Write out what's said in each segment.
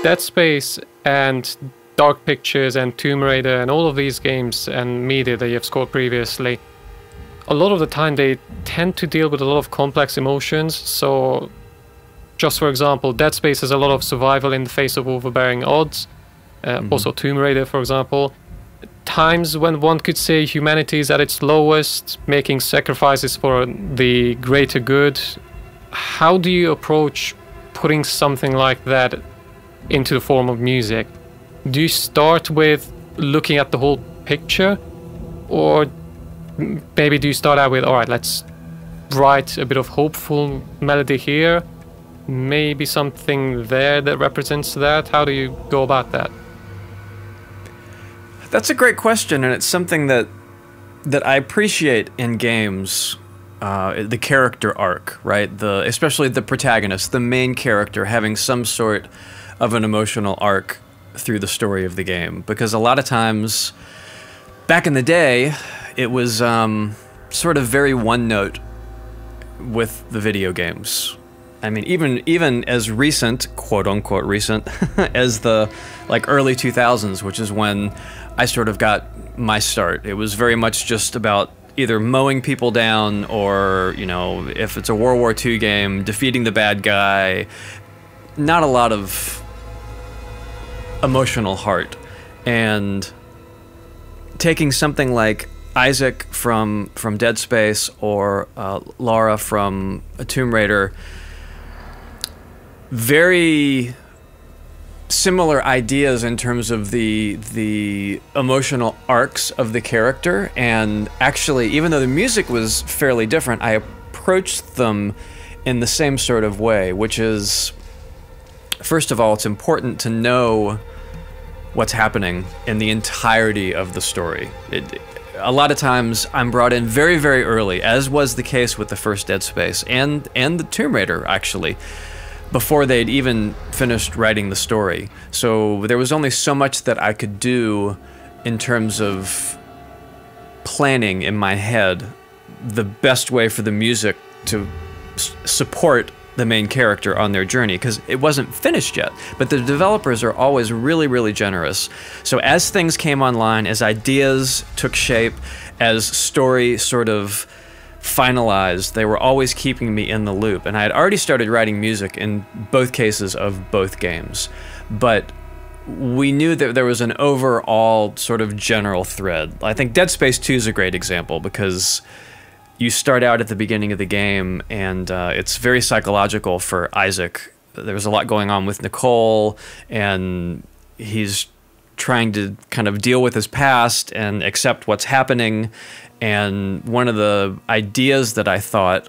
Dead Space and Dark Pictures and Tomb Raider and all of these games and media that you've scored previously, a lot of the time they tend to deal with a lot of complex emotions. So just for example, Dead Space has a lot of survival in the face of overbearing odds. Also Tomb Raider, for example. Times when one could say humanity is at its lowest, making sacrifices for the greater good. How do you approach putting something like that into the form of music? Do you start with looking at the whole picture, or maybe do you start out with, all right, let's write a bit of hopeful melody here, maybe something there that represents that? How do you go about that? That's a great question, and it's something that I appreciate in games. The character arc, right? Especially the protagonist, the main character, having some sort of an emotional arc through the story of the game. Because a lot of times, back in the day, it was sort of very one note with the video games. I mean, even as recent, quote unquote recent, as the early 2000s, which is when I sort of got my start. It was very much just about either mowing people down, or, you know, if it's a World War II game, defeating the bad guy. Not a lot of emotional heart. And taking something like Isaac from Dead Space, or Lara from Tomb Raider, very similar ideas in terms of the emotional arcs of the character. And actually, even though the music was fairly different, I approached them in the same sort of way, which is, first of all, it's important to know what's happening in the entirety of the story. A lot of times I'm brought in very, very early, as was the case with the first Dead Space and the Tomb Raider, actually, before they'd even finished writing the story. So there was only so much that I could do in terms of planning in my head the best way for the music to support the main character on their journey, because it wasn't finished yet. But the developers are always really, really generous. So as things came online, as ideas took shape, as story sort of finalized, they were always keeping me in the loop. And I had already started writing music in both cases of both games, but we knew that there was an overall sort of general thread. I think Dead Space 2 is a great example, because you start out at the beginning of the game, and it's very psychological for Isaac. There's a lot going on with Nicole, and he's trying to kind of deal with his past and accept what's happening. And one of the ideas that I thought,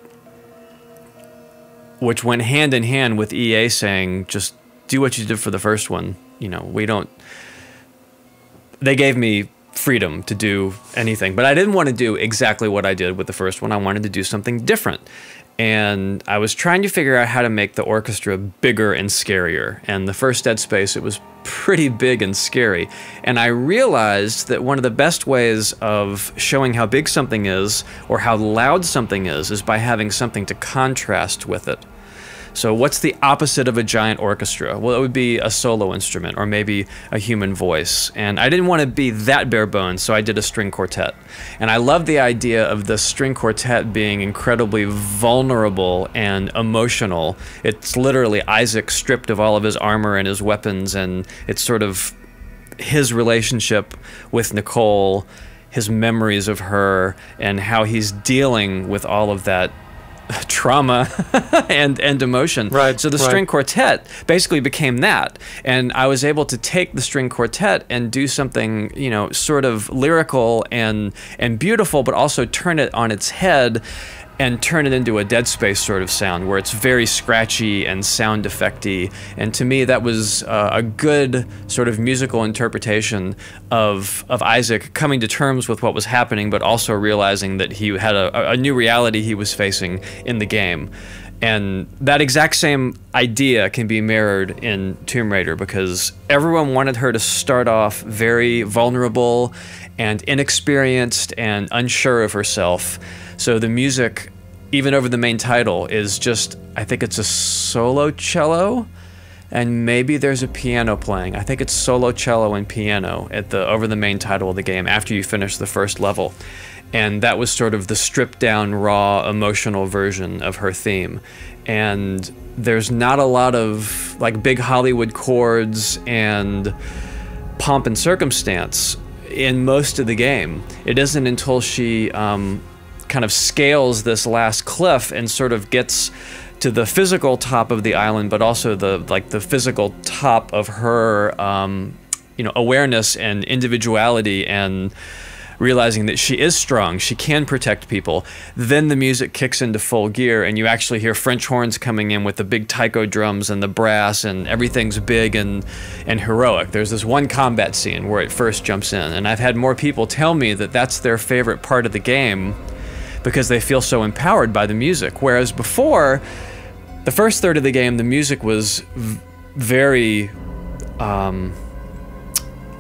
which went hand in hand with EA saying, just do what you did for the first one. You know, they gave me freedom to do anything, but I didn't want to do exactly what I did with the first one. I wanted to do something different. And I was trying to figure out how to make the orchestra bigger and scarier. And the first Dead Space, it was pretty big and scary. And I realized that one of the best ways of showing how big something is, or how loud something is by having something to contrast with it. So what's the opposite of a giant orchestra? Well, it would be a solo instrument, or maybe a human voice. And I didn't want to be that bare bones, so I did a string quartet. And I love the idea of the string quartet being incredibly vulnerable and emotional. It's literally Isaac stripped of all of his armor and his weapons, and it's sort of his relationship with Nicole, his memories of her, and how he's dealing with all of that trauma and emotion. Right. So the string quartet basically became that. And I was able to take the string quartet and do something, you know, sort of lyrical and beautiful, but also turn it on its head and turn it into a Dead Space sort of sound, where it's very scratchy and sound effecty. And to me, that was a good sort of musical interpretation of Isaac coming to terms with what was happening, but also realizing that he had a new reality he was facing in the game. And that exact same idea can be mirrored in Tomb Raider, because everyone wanted her to start off very vulnerable and inexperienced and unsure of herself. So the music, even over the main title, is just, I think it's a solo cello, and maybe there's a piano playing. I think it's solo cello and piano at the over the main title of the game after you finish the first level. And that was sort of the stripped down, raw, emotional version of her theme. And there's not a lot of like big Hollywood chords and pomp and circumstance in most of the game. It isn't until she kind of scales this last cliff and sort of gets to the physical top of the island, but also the physical top of her awareness and individuality, and realizing that she is strong, she can protect people. Then the music kicks into full gear, and you actually hear French horns coming in with the big taiko drums and the brass, and everything's big and heroic. There's this one combat scene where it first jumps in, and I've had more people tell me that that's their favorite part of the game because they feel so empowered by the music. Whereas before, the first third of the game, the music was very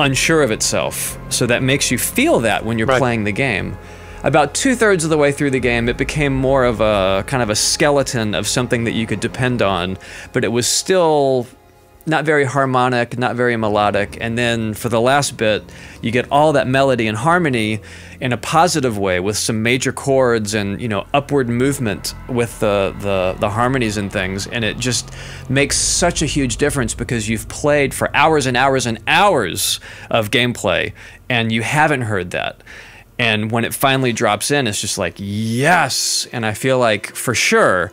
unsure of itself, so that makes you feel that when you're playing the game. About 2/3 of the way through the game, it became more of a kind of a skeleton of something that you could depend on, but it was still not very harmonic, not very melodic. And then for the last bit, you get all that melody and harmony in a positive way with some major chords and, you know, upward movement with the harmonies and things. And it just makes such a huge difference because you've played for hours and hours and hours of gameplay and you haven't heard that. And when it finally drops in, it's just like, yes! And I feel like, for sure,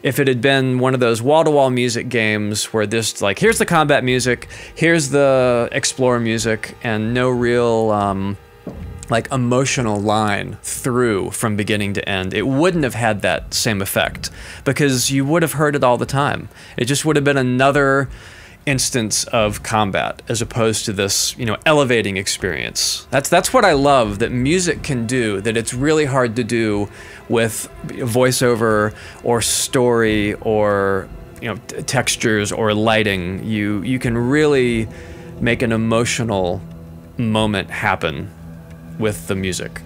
if it had been one of those wall-to-wall music games where this, like, here's the combat music, here's the explore music, and no real, like, emotional line through from beginning to end, it wouldn't have had that same effect because you would have heard it all the time. It just would have been another instance of combat as opposed to this, you know, elevating experience. That's what I love that music can do, that it's really hard to do with voiceover or story or, you know, textures or lighting. You can really make an emotional moment happen with the music.